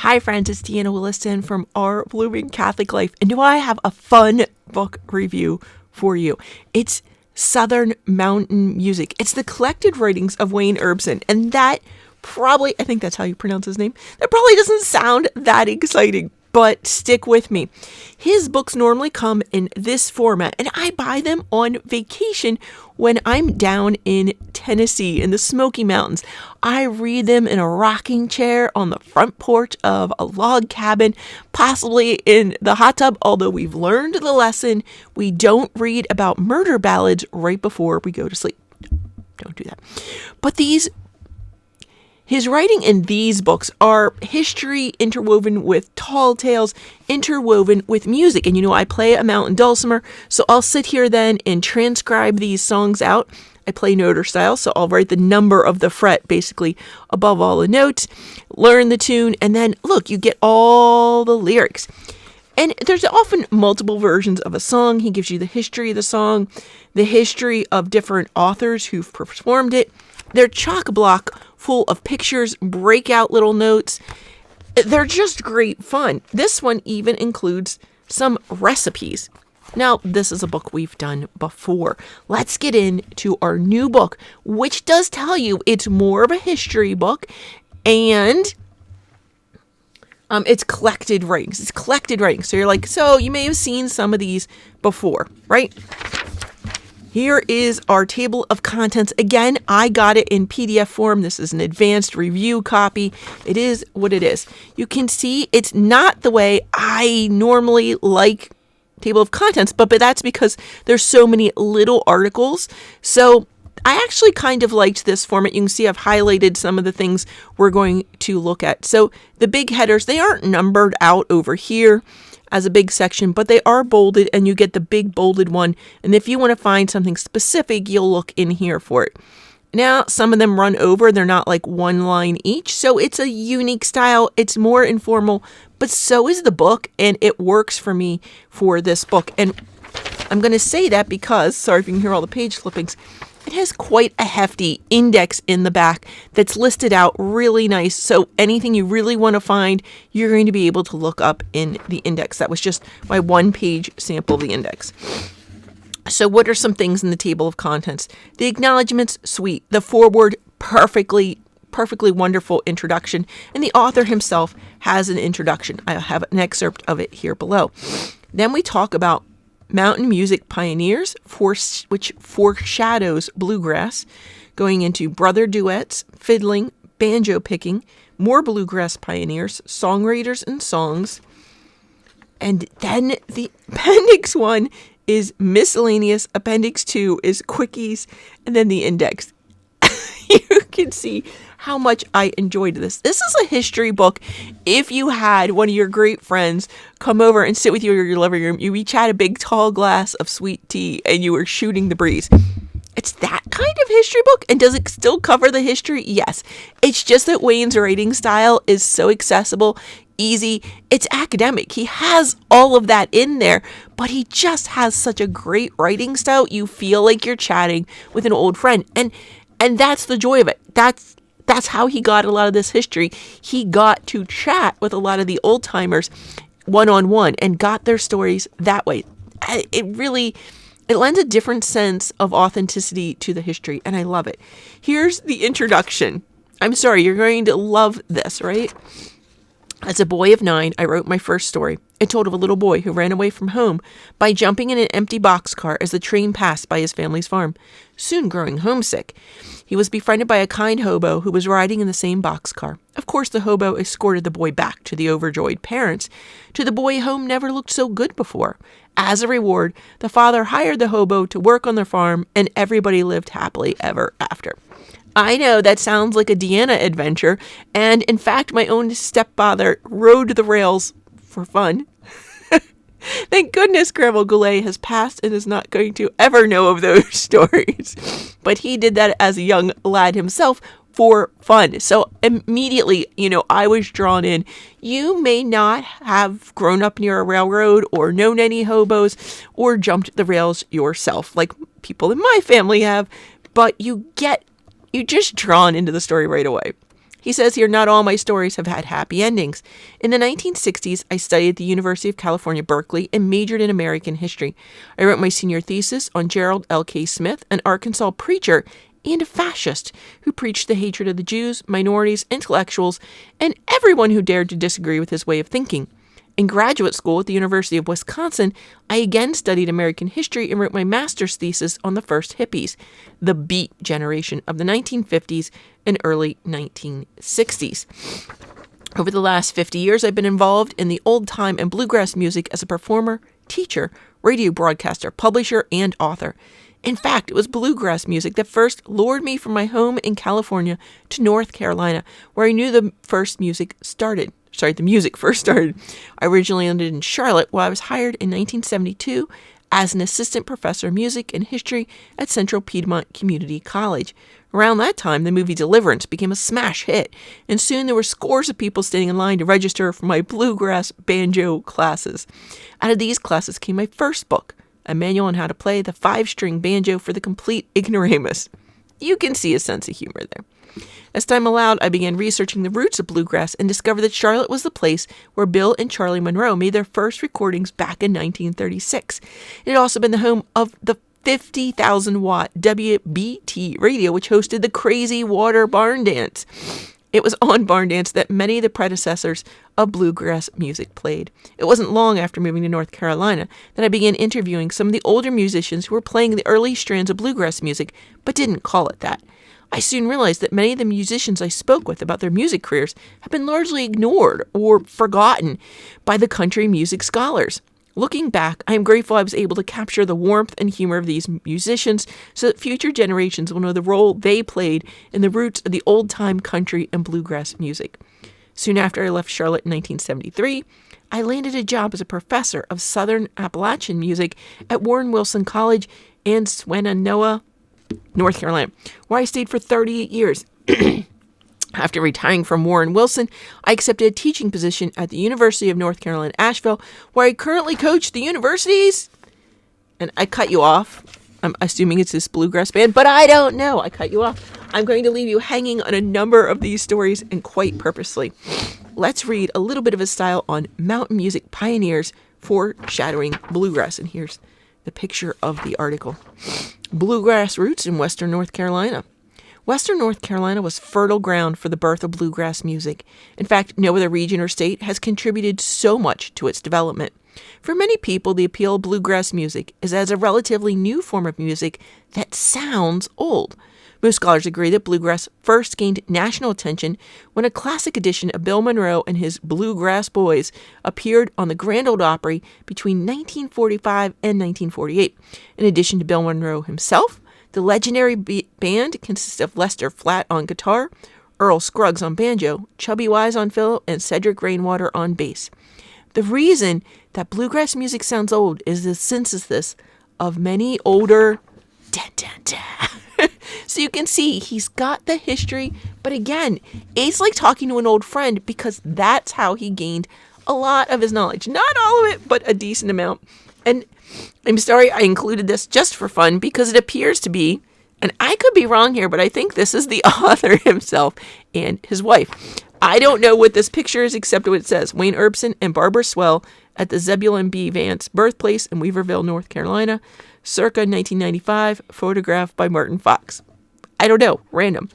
Hi friends, it's Deanna Williston from Our Blooming Catholic Life, and do I have a fun book review for you? It's Southern Mountain Music. It's the collected writings of Wayne Erbsen, and that probably, I think that's how you pronounce his name, that probably doesn't sound that exciting, but stick with me. His books normally come in this format, and I buy them on vacation when I'm down in Tennessee in the Smoky Mountains. I read them in a rocking chair on the front porch of a log cabin, possibly in the hot tub, although we've learned the lesson. We don't read about murder ballads right before we go to sleep. Don't do that. But his writing in these books are history interwoven with tall tales, interwoven with music. And I play a mountain dulcimer, so I'll sit here then and transcribe these songs out. I play noter style, so I'll write the number of the fret basically above all the notes, learn the tune, and then look, you get all the lyrics. And there's often multiple versions of a song. He gives you the history of the song, the history of different authors who've performed it. They're chock-a-block full of pictures, breakout little notes. They're just great fun. This one even includes some recipes. Now, this is a book we've done before. Let's get into our new book, which does tell you it's more of a history book, and it's collected writings. It's collected writings. So you're like, so you may have seen some of these before, right? Here is our table of contents. Again, I got it in PDF form. This is an advanced review copy. It is what it is. You can see it's not the way I normally like table of contents, but that's because there's so many little articles. So I actually kind of liked this format. You can see I've highlighted some of the things we're going to look at. So the big headers, they aren't numbered out over here as a big section, but they are bolded, and you get the big bolded one. And if you want to find something specific, you'll look in here for it. Now, some of them run over. They're not like one line each. So it's a unique style. It's more informal, but so is the book, and it works for me for this book. And I'm going to say that because, sorry if you can hear all the page flippings, it has quite a hefty index in the back that's listed out really nice. So anything you really want to find, you're going to be able to look up in the index. That was just my one-page sample of the index. So what are some things in the table of contents? The acknowledgments, sweet. The foreword, perfectly wonderful introduction. And the author himself has an introduction. I have an excerpt of it here below. Then we talk about mountain music pioneers, which foreshadows bluegrass, going into brother duets, fiddling, banjo picking, more bluegrass pioneers, songwriters and songs. And then the appendix 1 is miscellaneous, appendix 2 is quickies, and then the index. You can see how much I enjoyed this. This is a history book. If you had one of your great friends come over and sit with you in your living room, you each had a big tall glass of sweet tea and you were shooting the breeze. It's that kind of history book. And does it still cover the history? Yes. It's just that Wayne's writing style is so accessible, easy. It's academic. He has all of that in there, but he just has such a great writing style. You feel like you're chatting with an old friend. And that's the joy of it. That's how he got a lot of this history. He got to chat with a lot of the old timers one-on-one and got their stories that way. It lends a different sense of authenticity to the history, and I love it. Here's the introduction. I'm sorry, you're going to love this, right? As a boy of 9, I wrote my first story. It told of a little boy who ran away from home by jumping in an empty boxcar as the train passed by his family's farm. Soon growing homesick, he was befriended by a kind hobo who was riding in the same boxcar. Of course, the hobo escorted the boy back to the overjoyed parents. To the boy, home never looked so good before. As a reward, the father hired the hobo to work on their farm, and everybody lived happily ever after. I know that sounds like a Deanna adventure, and in fact, my own stepfather rode the rails for fun. Thank goodness Grandma Goulet has passed and is not going to ever know of those stories. But he did that as a young lad himself for fun. So immediately, I was drawn in. You may not have grown up near a railroad or known any hobos or jumped the rails yourself like people in my family have, but you're just drawn into the story right away. He says here, not all my stories have had happy endings. In the 1960s, I studied at the University of California, Berkeley, and majored in American history. I wrote my senior thesis on Gerald L.K. Smith, an Arkansas preacher and a fascist who preached the hatred of the Jews, minorities, intellectuals, and everyone who dared to disagree with his way of thinking. In graduate school at the University of Wisconsin, I again studied American history and wrote my master's thesis on the first hippies, the Beat generation of the 1950s and early 1960s. Over the last 50 years, I've been involved in the old-time and bluegrass music as a performer, teacher, radio broadcaster, publisher, and author. In fact, it was bluegrass music that first lured me from my home in California to North Carolina, where I knew the music first started. I originally landed in Charlotte, where I was hired in 1972 as an assistant professor of music and history at Central Piedmont Community College. Around that time, the movie Deliverance became a smash hit, and soon there were scores of people standing in line to register for my bluegrass banjo classes. Out of these classes came my first book, a manual on how to play the 5-string banjo for the complete ignoramus. You can see a sense of humor there. As time allowed, I began researching the roots of bluegrass and discovered that Charlotte was the place where Bill and Charlie Monroe made their first recordings back in 1936. It had also been the home of the 50,000-watt WBT radio, which hosted the Crazy Water Barn Dance. It was on Barn Dance that many of the predecessors of bluegrass music played. It wasn't long after moving to North Carolina that I began interviewing some of the older musicians who were playing the early strands of bluegrass music, but didn't call it that. I soon realized that many of the musicians I spoke with about their music careers have been largely ignored or forgotten by the country music scholars. Looking back, I am grateful I was able to capture the warmth and humor of these musicians so that future generations will know the role they played in the roots of the old-time country and bluegrass music. Soon after I left Charlotte in 1973, I landed a job as a professor of Southern Appalachian music at Warren Wilson College in Shenandoah, North Carolina, where I stayed for 38 years. After retiring from Warren Wilson, I accepted a teaching position at the University of North Carolina, Asheville, where I currently coach the universities. And I cut you off. I'm assuming it's this bluegrass band, but I don't know. I cut you off. I'm going to leave you hanging on a number of these stories, and quite purposely. Let's read a little bit of a style on mountain music pioneers foreshadowing bluegrass. And here's the picture of the article. Bluegrass roots in Western North Carolina. Western North Carolina was fertile ground for the birth of bluegrass music. In fact, no other region or state has contributed so much to its development. For many people, the appeal of bluegrass music is as a relatively new form of music that sounds old. Most scholars agree that bluegrass first gained national attention when a classic edition of Bill Monroe and his Bluegrass Boys appeared on the Grand Ole Opry between 1945 and 1948. In addition to Bill Monroe himself, the legendary band consists of Lester Flatt on guitar, Earl Scruggs on banjo, Chubby Wise on fiddle, and Cedric Rainwater on bass. The reason that bluegrass music sounds old is the synthesis of many older So you can see he's got the history, but again, it's like talking to an old friend because that's how he gained a lot of his knowledge. Not all of it, but a decent amount. And I'm sorry I included this just for fun because it appears to be, and I could be wrong here, but I think this is the author himself and his wife. I don't know what this picture is except what it says. Wayne Erbsen and Barbara Swell at the Zebulon B. Vance birthplace in Weaverville, North Carolina, circa 1995, photographed by Martin Fox. I don't know, random.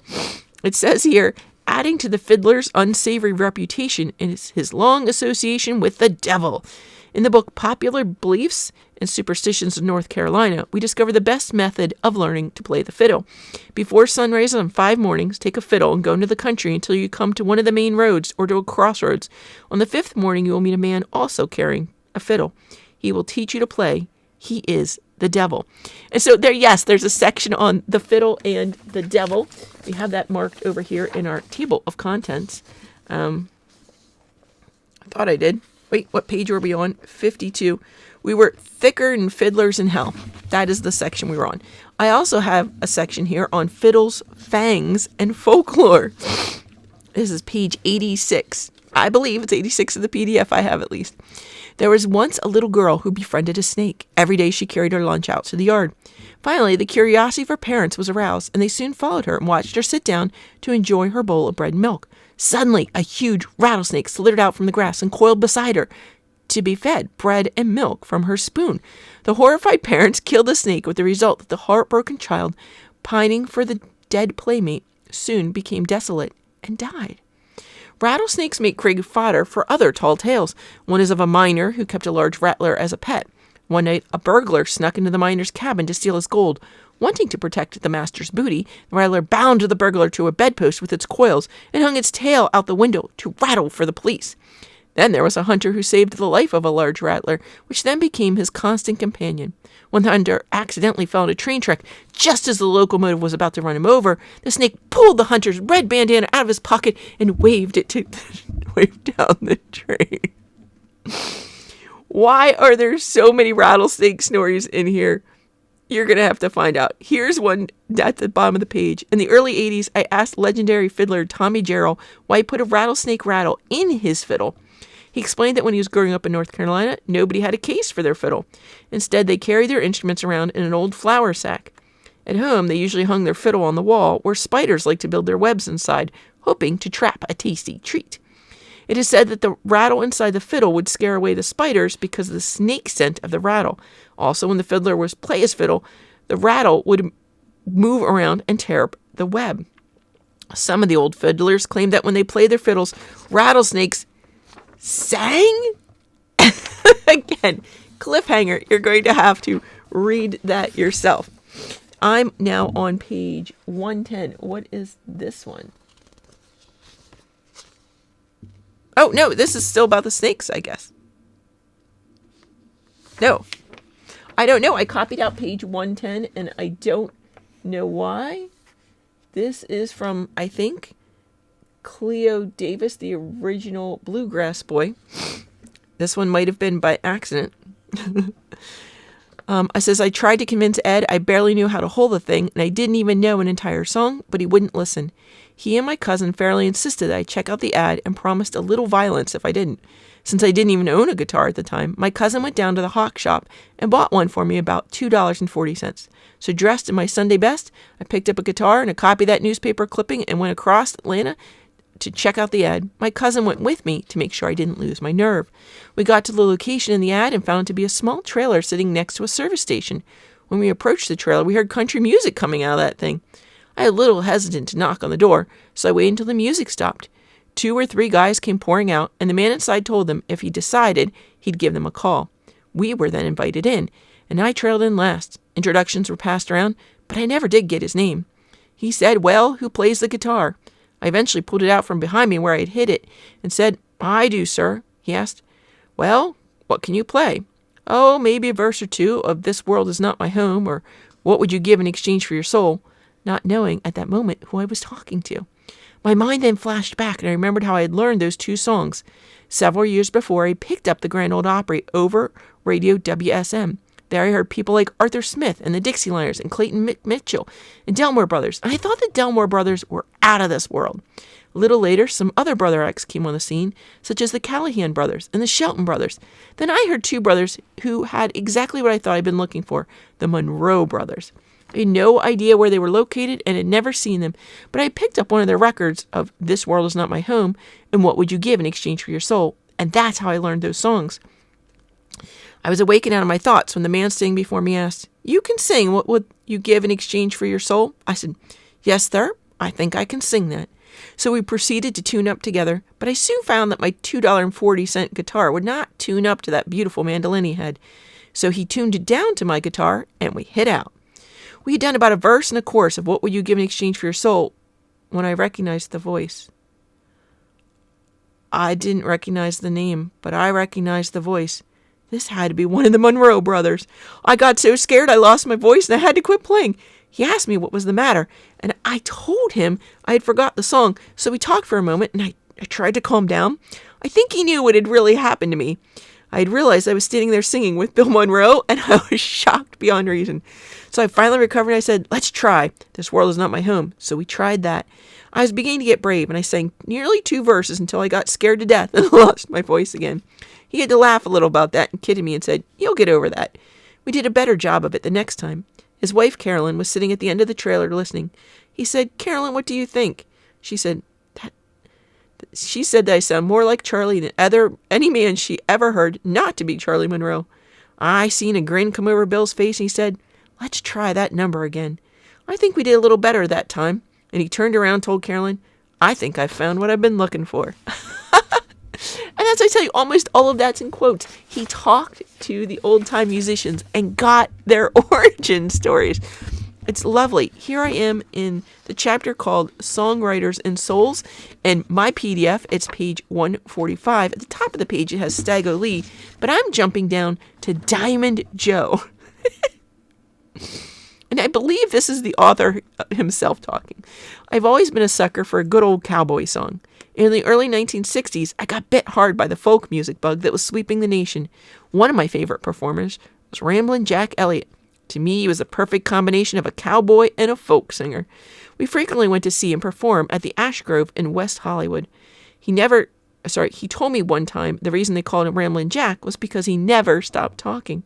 It says here, adding to the fiddler's unsavory reputation is his long association with the devil. In the book Popular Beliefs and Superstitions of North Carolina, we discover the best method of learning to play the fiddle. Before sunrise on 5 mornings, take a fiddle and go into the country until you come to one of the main roads or to a crossroads. On the 5th morning, you will meet a man also carrying a fiddle. He will teach you to play. He is the devil. And so there's a section on the fiddle and the devil. We have that marked over here in our table of contents. I thought I did. Wait, what page were we on? 52. We were thicker than fiddlers in hell. That is the section we were on. I also have a section here on fiddles, fangs, and folklore. This is page 86. I believe it's 86 of the PDF I have at least. There was once a little girl who befriended a snake. Every day she carried her lunch out to the yard. Finally, the curiosity of her parents was aroused, and they soon followed her and watched her sit down to enjoy her bowl of bread and milk. Suddenly, a huge rattlesnake slithered out from the grass and coiled beside her to be fed bread and milk from her spoon. The horrified parents killed the snake, with the result that the heartbroken child, pining for the dead playmate, soon became desolate and died. Rattlesnakes make great fodder for other tall tales. One is of a miner who kept a large rattler as a pet. One night, a burglar snuck into the miner's cabin to steal his gold. Wanting to protect the master's booty, the rattler bound the burglar to a bedpost with its coils and hung its tail out the window to rattle for the police. Then there was a hunter who saved the life of a large rattler, which then became his constant companion. When the hunter accidentally fell in a train track, just as the locomotive was about to run him over, the snake pulled the hunter's red bandana out of his pocket and waved it waved down the train. Why are there so many rattlesnake stories in here? You're going to have to find out. Here's one at the bottom of the page. In the early 80s, I asked legendary fiddler Tommy Jarrell why he put a rattlesnake rattle in his fiddle. He explained that when he was growing up in North Carolina, nobody had a case for their fiddle. Instead, they carried their instruments around in an old flour sack. At home, they usually hung their fiddle on the wall, where spiders like to build their webs inside, hoping to trap a tasty treat. It is said that the rattle inside the fiddle would scare away the spiders because of the snake scent of the rattle. Also, when the fiddler was play his fiddle, the rattle would move around and tear up the web. Some of the old fiddlers claimed that when they played their fiddles, rattlesnakes sang? Again, cliffhanger. You're going to have to read that yourself. I'm now on page 110. What is this one? Oh, no, this is still about the snakes, I guess. No, I don't know. I copied out page 110, and I don't know why. This is from, I think, Cleo Davis, the original Bluegrass Boy. This one might have been by accident. I says, I tried to convince Ed I barely knew how to hold the thing, and I didn't even know an entire song, but he wouldn't listen. He and my cousin fairly insisted that I check out the ad and promised a little violence if I didn't. Since I didn't even own a guitar at the time, my cousin went down to the Hawk shop and bought one for me about $2.40. So dressed in my Sunday best, I picked up a guitar and a copy of that newspaper clipping and went across Atlanta to check out the ad. My cousin went with me to make sure I didn't lose my nerve. We got to the location in the ad and found it to be a small trailer sitting next to a service station. When we approached the trailer, we heard country music coming out of that thing. I was a little hesitant to knock on the door, so I waited until the music stopped. 2 or 3 guys came pouring out, and the man inside told them if he decided, he'd give them a call. We were then invited in, and I trailed in last. Introductions were passed around, but I never did get his name. He said, well, who plays the guitar? I eventually pulled it out from behind me where I had hid it and said, I do, sir. He asked, well, what can you play? Oh, maybe a verse or two of This World Is Not My Home, or What Would You Give in Exchange for Your Soul, not knowing at that moment who I was talking to. My mind then flashed back, and I remembered how I had learned those 2 songs. Several years before, I picked up the Grand Ole Opry over radio WSM. There I heard people like Arthur Smith and the Dixieliners and Clayton Mitchell and Delmore Brothers, and I thought the Delmore Brothers were out of this world. A little later, some other brother acts came on the scene, such as the Callahan Brothers and the Shelton Brothers. Then I heard 2 brothers who had exactly what I thought I'd been looking for, the Monroe Brothers. I had no idea where they were located and had never seen them, but I picked up one of their records of This World Is Not My Home and What Would You Give in Exchange for Your Soul, and that's how I learned those songs. I was awakened out of my thoughts when the man sitting before me asked, you can sing What Would You Give in Exchange for Your Soul? I said, yes, sir, I think I can sing that. So we proceeded to tune up together, but I soon found that my $2.40 guitar would not tune up to that beautiful mandolin he had. So he tuned it down to my guitar, and we hit out. We had done about a verse and a chorus of What Would You Give in Exchange for Your Soul when I recognized the voice. I didn't recognize the name, but I recognized the voice. This had to be one of the Monroe brothers. I got so scared I lost my voice and I had to quit playing. He asked me what was the matter, and I told him I had forgot the song, so we talked for a moment, and I tried to calm down. I think he knew what had really happened to me. I had realized I was standing there singing with Bill Monroe, and I was shocked beyond reason. So I finally recovered, and I said, let's try. This World Is Not My Home. So we tried that. I was beginning to get brave, and I sang nearly 2 verses until I got scared to death and lost my voice again. He had to laugh a little about that and kidded me and said, you'll get over that. We did a better job of it the next time. His wife, Carolyn, was sitting at the end of the trailer listening. He said, Carolyn, what do you think? She said, She said that I sound more like Charlie than any man she ever heard not to be Charlie Monroe. I seen a grin come over Bill's face, and he said, "Let's try that number again. I think we did a little better that time." And he turned around and told Carolyn, "I think I've found what I've been looking for." And as I tell you, almost all of that's in quotes. He talked to the old-time musicians and got their origin stories. It's lovely. Here I am in the chapter called Songwriters and Souls, and my PDF, it's page 145. At the top of the page, it has Staggo Lee, but I'm jumping down to Diamond Joe. And I believe this is the author himself talking. "I've always been a sucker for a good old cowboy song. In the early 1960s, I got bit hard by the folk music bug that was sweeping the nation. One of my favorite performers was Ramblin' Jack Elliott. To me, he was a perfect combination of a cowboy and a folk singer. We frequently went to see him perform at the Ash Grove in West Hollywood. He told me one time the reason they called him Ramblin' Jack was because he never stopped talking.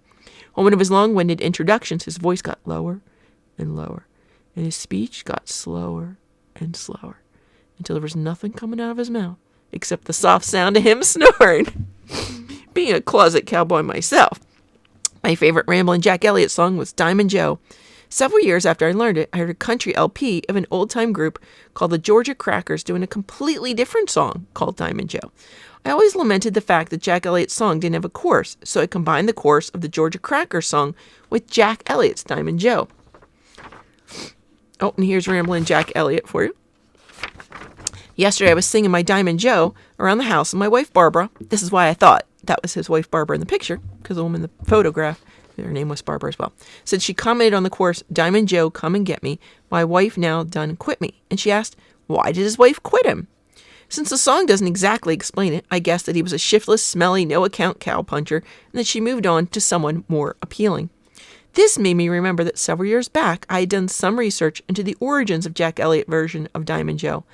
On one of his long-winded introductions, his voice got lower and lower, and his speech got slower and slower, until there was nothing coming out of his mouth except the soft sound of him snoring." Being a closet cowboy myself, my favorite Ramblin' Jack Elliott song was Diamond Joe. Several years after I learned it, I heard a country LP of an old-time group called the Georgia Crackers doing a completely different song called Diamond Joe. I always lamented the fact that Jack Elliott's song didn't have a chorus, so I combined the chorus of the Georgia Crackers song with Jack Elliott's Diamond Joe. Oh, and here's Ramblin' Jack Elliott for you. "Yesterday I was singing my Diamond Joe around the house, and my wife Barbara," this is why I thought that was his wife Barbara in the picture, because the woman in the photograph, her name was Barbara as well, said she commented on the chorus, "Diamond Joe, come and get me. My wife now done quit me." And she asked, why did his wife quit him? Since the song doesn't exactly explain it, I guessed that he was a shiftless, smelly, no-account cowpuncher, and that she moved on to someone more appealing. This made me remember that several years back, I had done some research into the origins of Jack Elliott version of Diamond Joe.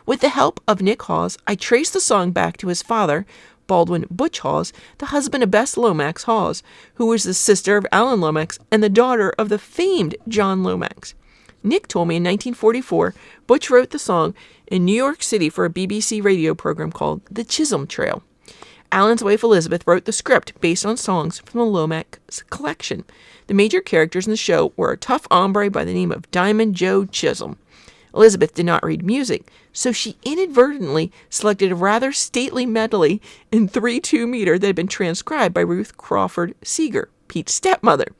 With the help of Nick Hawes, I traced the song back to his father, Baldwin Butch Hawes, the husband of Bess Lomax Hawes, who was the sister of Alan Lomax and the daughter of the famed John Lomax. Nick told me in 1944, Butch wrote the song in New York City for a BBC radio program called The Chisholm Trail. Alan's wife Elizabeth wrote the script based on songs from the Lomax collection. The major characters in the show were a tough hombre by the name of Diamond Joe Chisholm. Elizabeth did not read music, so she inadvertently selected a rather stately medley in 3/2 meter that had been transcribed by Ruth Crawford Seeger, Pete's stepmother.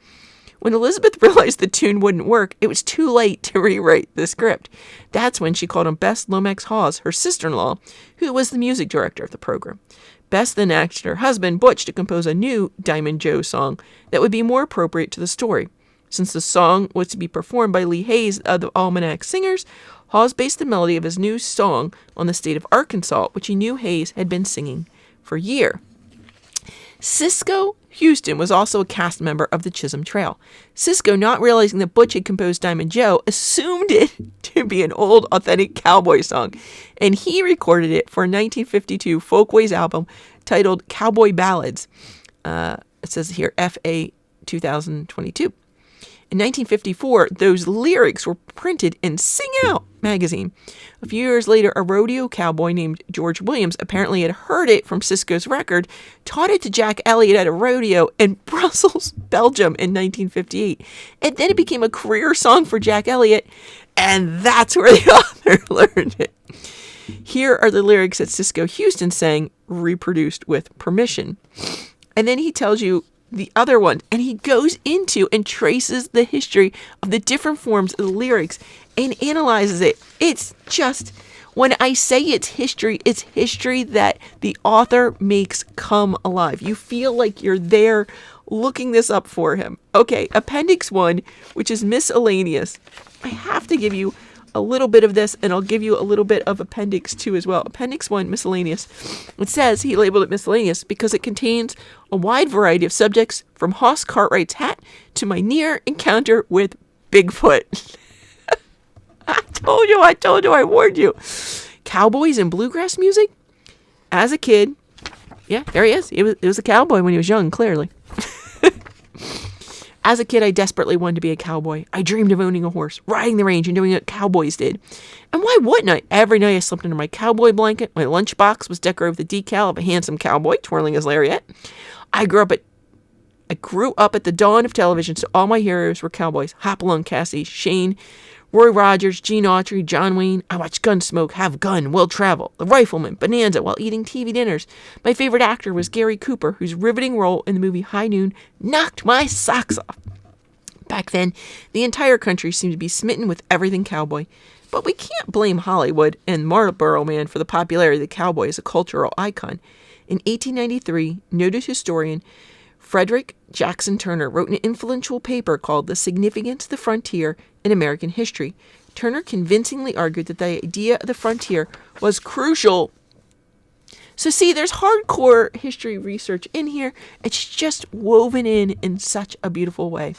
When Elizabeth realized the tune wouldn't work, it was too late to rewrite the script. That's when she called on Bess Lomax Hawes, her sister-in-law, who was the music director of the program. Bess then asked her husband, Butch, to compose a new Diamond Joe song that would be more appropriate to the story. Since the song was to be performed by Lee Hayes of the Almanac Singers, Hawes based the melody of his new song on the state of Arkansas, which he knew Hayes had been singing for a year. Cisco Houston was also a cast member of the Chisholm Trail. Cisco, not realizing that Butch had composed Diamond Joe, assumed it to be an old, authentic cowboy song, and he recorded it for a 1952 Folkways album titled Cowboy Ballads. It says here, FA 2022. In 1954, those lyrics were printed in Sing Out magazine. A few years later, a rodeo cowboy named George Williams apparently had heard it from Cisco's record, taught it to Jack Elliott at a rodeo in Brussels, Belgium in 1958. And then it became a career song for Jack Elliott, and that's where the author learned it. Here are the lyrics that Cisco Houston sang, reproduced with permission. And then he tells you the other one, and he goes into and traces the history of the different forms of the lyrics and analyzes it. It's just, when I say it's history that the author makes come alive. You feel like you're there looking this up for him. Okay, Appendix 1, which is miscellaneous. I have to give you a little bit of this, and I'll give you a little bit of Appendix 2 as well. Appendix 1, miscellaneous. It says he labeled it miscellaneous because it contains a wide variety of subjects, from Hoss Cartwright's hat to my near encounter with Bigfoot. I told you, I warned you. Cowboys and bluegrass music? As a kid, yeah, there he is. He was a cowboy when he was young, clearly. As a kid, I desperately wanted to be a cowboy. I dreamed of owning a horse, riding the range, and doing what cowboys did. And why wouldn't I? Every night I slept under my cowboy blanket. My lunchbox was decorated with the decal of a handsome cowboy twirling his lariat. I grew up at the dawn of television, so all my heroes were cowboys. Hopalong Cassidy, Shane, Roy Rogers, Gene Autry, John Wayne. I watched Gunsmoke, Have Gun, Will Travel, The Rifleman, Bonanza while eating TV dinners. My favorite actor was Gary Cooper, whose riveting role in the movie High Noon knocked my socks off. Back then, the entire country seemed to be smitten with everything cowboy. But we can't blame Hollywood and Marlboro Man for the popularity of the cowboy as a cultural icon. In 1893, noted historian Frederick Jackson Turner wrote an influential paper called The Significance of the Frontier in American History. Turner convincingly argued that the idea of the frontier was crucial. So see, there's hardcore history research in here. It's just woven in such a beautiful way.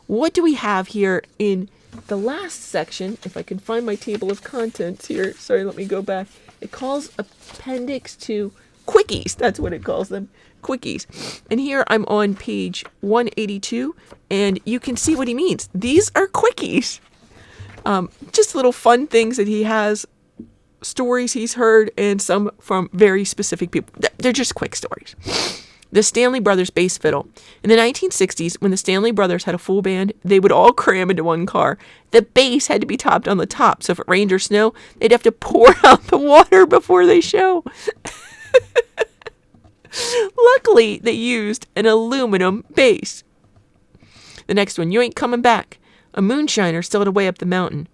What do we have here in the last section? If I can find my table of contents here. Sorry, let me go back. It calls Appendix 2 Quickies. That's what it calls them. Quickies. And here I'm on page 182, and you can see what he means. These are quickies. Just little fun things that he has, stories he's heard, and some from very specific people. They're just quick stories. The Stanley Brothers bass fiddle. In the 1960s, when the Stanley Brothers had a full band, they would all cram into one car. The bass had to be topped on the top, so if it rained or snowed, they'd have to pour out the water before they show. Luckily, they used an aluminum base. The next one, You Ain't Coming Back. A moonshiner stilled away up the mountain.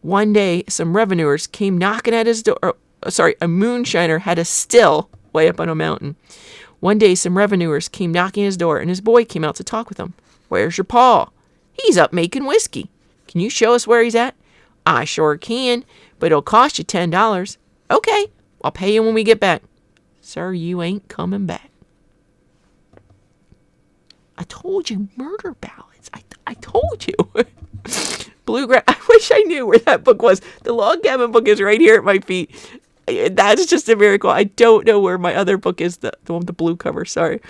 One day, some revenuers came knocking at his door. A moonshiner had a still way up on a mountain. One day, some revenuers came knocking at his door, and his boy came out to talk with him. Where's your pa? He's up making whiskey. Can you show us where he's at? I sure can, but it'll cost you $10. Okay, I'll pay you when we get back. Sir, you ain't coming back. I told you, murder ballads. I told you. Bluegrass. I wish I knew where that book was. The Log Cabin book is right here at my feet. That's just a miracle. I don't know where my other book is, the one with the blue cover. Sorry.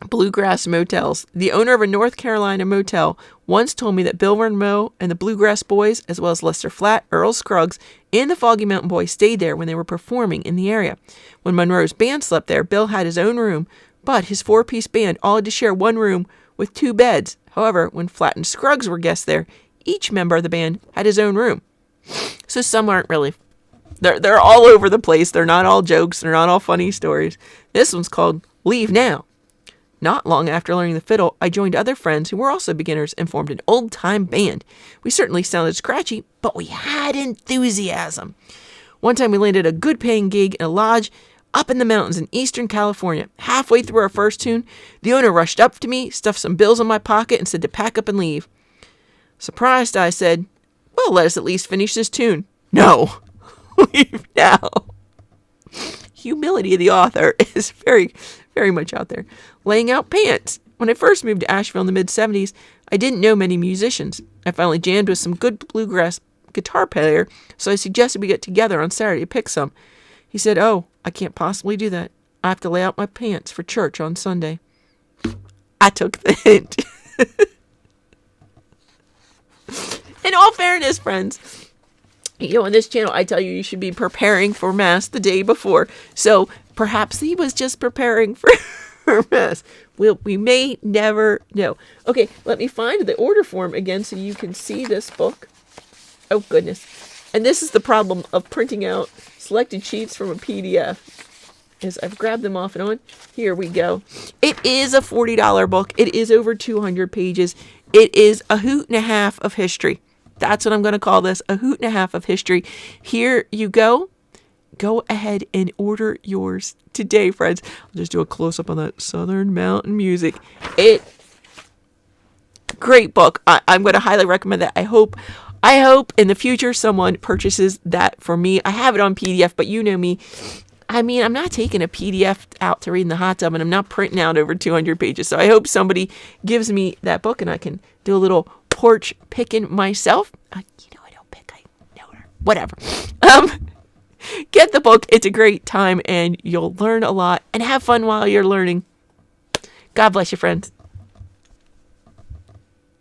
Bluegrass Motels. The owner of a North Carolina motel once told me that Bill Monroe and the Bluegrass Boys, as well as Lester Flatt, Earl Scruggs, and the Foggy Mountain Boys stayed there when they were performing in the area. When Monroe's band slept there, Bill had his own room, but his four-piece band all had to share one room with two beds. However, when Flatt and Scruggs were guests there, each member of the band had his own room. So some aren't really... They're all over the place. They're not all jokes. They're not all funny stories. This one's called Leave Now. Not long after learning the fiddle, I joined other friends who were also beginners and formed an old-time band. We certainly sounded scratchy, but we had enthusiasm. One time we landed a good-paying gig in a lodge up in the mountains in Eastern California. Halfway through our first tune, the owner rushed up to me, stuffed some bills in my pocket, and said to pack up and leave. Surprised, I said, well, let us at least finish this tune. No, leave now. Humility of the author is very, very much out there. Laying out pants. When I first moved to Asheville in the mid-'70s, I didn't know many musicians. I finally jammed with some good bluegrass guitar player, so I suggested we get together on Saturday to pick some. He said, oh, I can't possibly do that. I have to lay out my pants for church on Sunday. I took the hint. In all fairness, friends, on this channel, I tell you should be preparing for Mass the day before. So perhaps he was just preparing for Mass. We may never know. Okay, let me find the order form again so you can see this book. Oh, goodness. And this is the problem of printing out selected sheets from a PDF. Is I've grabbed them off and on. Here we go. It is a $40 book. It is over 200 pages. It is a hoot and a half of history. That's what I'm going to call this, a hoot and a half of history. Here you go. Go ahead and order yours today, friends. I'll just do a close-up on that Southern Mountain Music. Great book. I'm going to highly recommend that. I hope in the future someone purchases that for me. I have it on PDF, but you know me. I mean, I'm not taking a PDF out to read in the hot tub, and I'm not printing out over 200 pages. So I hope somebody gives me that book, and I can do a little porch picking myself. I don't pick. Whatever. Get the book. It's a great time, and you'll learn a lot and have fun while you're learning. God bless you, friends.